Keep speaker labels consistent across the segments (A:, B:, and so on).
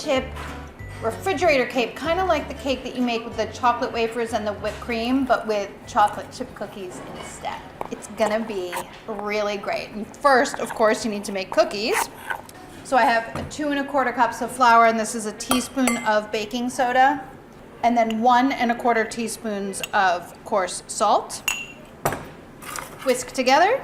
A: chip refrigerator cake, kind of like the cake that you make with the chocolate wafers and the whipped cream, but with chocolate chip cookies instead. It's gonna be really great. And first, of course, you need to make cookies. So I have 2 1/4 cups of flour, and this is a teaspoon of baking soda, and then 1 1/4 teaspoons of coarse salt. Whisk together.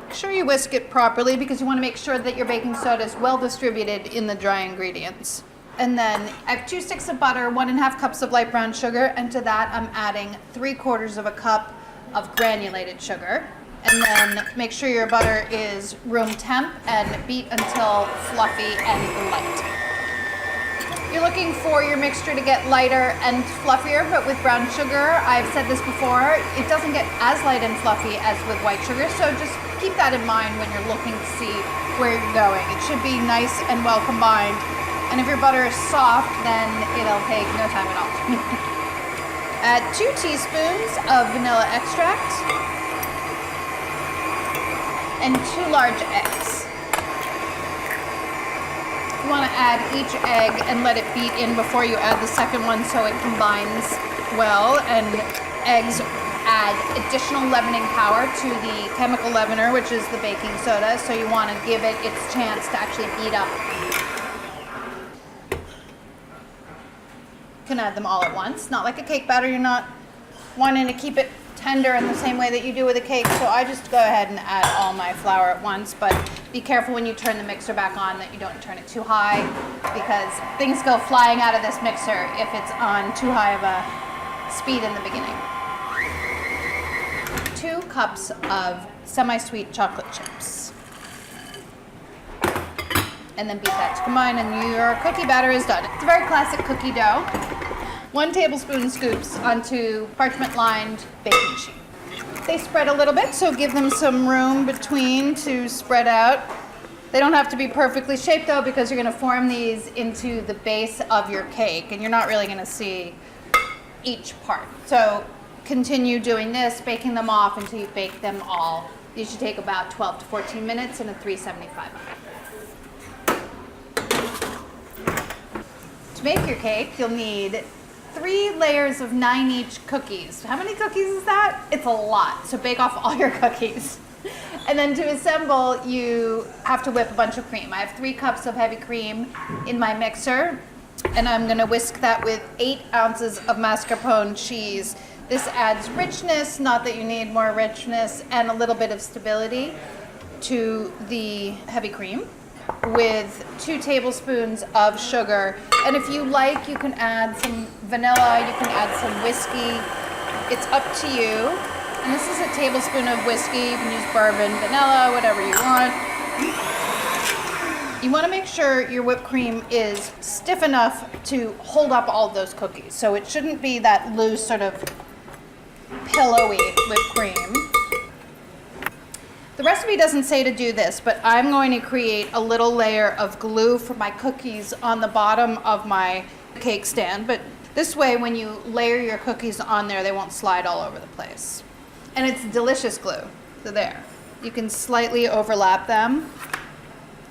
A: Make sure you whisk it properly because you want to make sure that your baking soda is well distributed in the dry ingredients. And then I have 2 sticks of butter, 1 1/2 cups of light brown sugar, and to that I'm adding 3/4 of a cup of granulated sugar. And then make sure your butter is room temp and beat until fluffy and light. You're looking for your mixture to get lighter and fluffier, but with brown sugar, I've said this before, it doesn't get as light and fluffy as with white sugar, so just keep that in mind when you're looking to see where you're going. It should be nice and well combined, and if your butter is soft, then it'll take no time at all. Add 2 teaspoons of vanilla extract and 2 large eggs. You want to add each egg and let it beat in before you add the second one so it combines well, and eggs add additional leavening power to the chemical leavener, which is the baking soda, so you want to give it its chance to actually beat up. You can add them all at once. Not like a cake batter, you're not wanting to keep it tender in the same way that you do with a cake, so I just go ahead and add all my flour at once, but be careful when you turn the mixer back on that you don't turn it too high, because things go flying out of this mixer if it's on too high of a speed in the beginning. 2 cups of semi-sweet chocolate chips. And then beat that to combine and your cookie batter is done. It's a very classic cookie dough. 1 tablespoon scoops onto parchment-lined baking sheet. They spread a little bit, so give them some room between to spread out. They don't have to be perfectly shaped though, because you're gonna form these into the base of your cake, and you're not really gonna see each part. So continue doing this, baking them off until you bake them all. These should take about 12 to 14 minutes in a 375 oven. To make your cake, you'll need 3 layers of 9 each cookies. How many cookies is that? It's a lot, so bake off all your cookies. And then to assemble, you have to whip a bunch of cream. I have 3 cups of heavy cream in my mixer, and I'm gonna whisk that with 8 ounces of mascarpone cheese. This adds richness, not that you need more richness, and a little bit of stability to the heavy cream, with 2 tablespoons of sugar. And if you like, you can add some vanilla, you can add some whiskey. It's up to you. And this is a tablespoon of whiskey. You can use bourbon, vanilla, whatever you want. You want to make sure your whipped cream is stiff enough to hold up all of those cookies. So it shouldn't be that loose, sort of pillowy whipped cream. The recipe doesn't say to do this, but I'm going to create a little layer of glue for my cookies on the bottom of my cake stand. But this way, when you layer your cookies on there, they won't slide all over the place. And it's delicious glue. So there. You can slightly overlap them.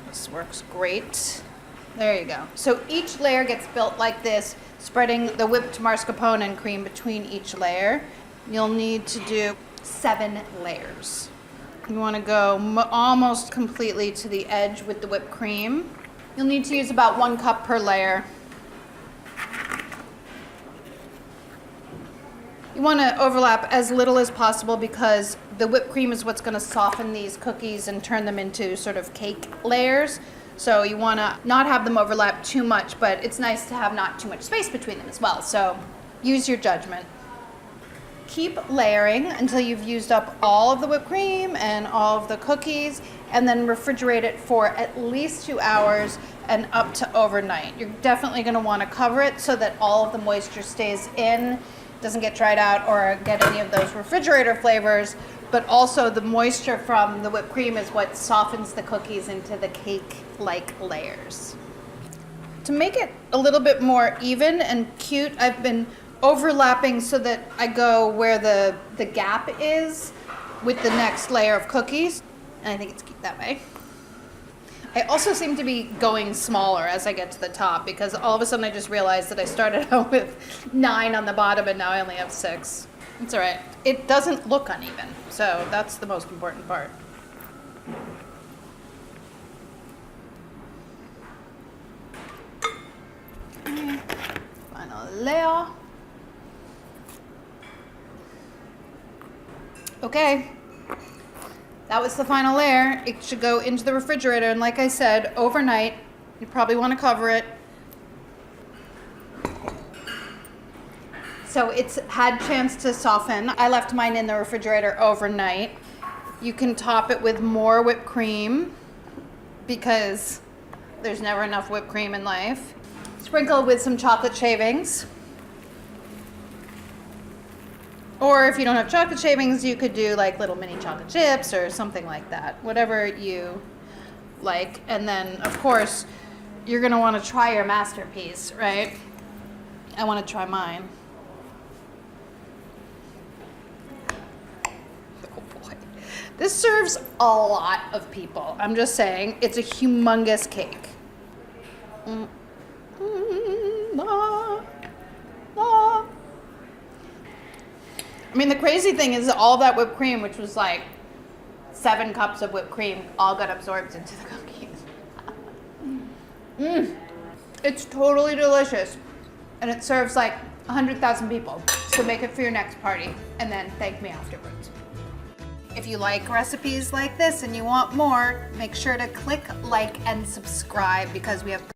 A: This works great. There you go. So each layer gets built like this, spreading the whipped mascarpone and cream between each layer. You'll need to do 7 layers. You want to go almost completely to the edge with the whipped cream. You'll need to use about 1 cup per layer. You want to overlap as little as possible because the whipped cream is what's going to soften these cookies and turn them into sort of cake layers. So you want to not have them overlap too much, but it's nice to have not too much space between them as well. So use your judgment. Keep layering until you've used up all of the whipped cream and all of the cookies, and then refrigerate it for at least 2 hours and up to overnight. You're definitely going to want to cover it so that all of the moisture stays in, doesn't get dried out or get any of those refrigerator flavors, but also the moisture from the whipped cream is what softens the cookies into the cake-like layers. To make it a little bit more even and cute, I've been overlapping so that I go where the gap is with the next layer of cookies, and I think it's cute that way. I also seem to be going smaller as I get to the top because all of a sudden I just realized that I started out with 9 on the bottom and now I only have 6. It's all right. It doesn't look uneven, so that's the most important part. Okay. Final layer. Okay. That was the final layer. It should go into the refrigerator, and like I said, overnight. You probably want to cover it. So it's had chance to soften. I left mine in the refrigerator overnight. You can top it with more whipped cream because there's never enough whipped cream in life. Sprinkle with some chocolate shavings. Or if you don't have chocolate shavings, you could do like little mini chocolate chips or something like that. Whatever you like. And then, of course, you're going to want to try your masterpiece, right? I want to try mine. Oh boy. This serves a lot of people. I'm just saying, it's a humongous cake. I mean, the crazy thing is all that whipped cream, which was like 7 cups of whipped cream, all got absorbed into the cookies. It's totally delicious. And it serves like 100,000 people. So make it for your next party and then thank me afterwards. If you like recipes like this and you want more, make sure to click like and subscribe because we have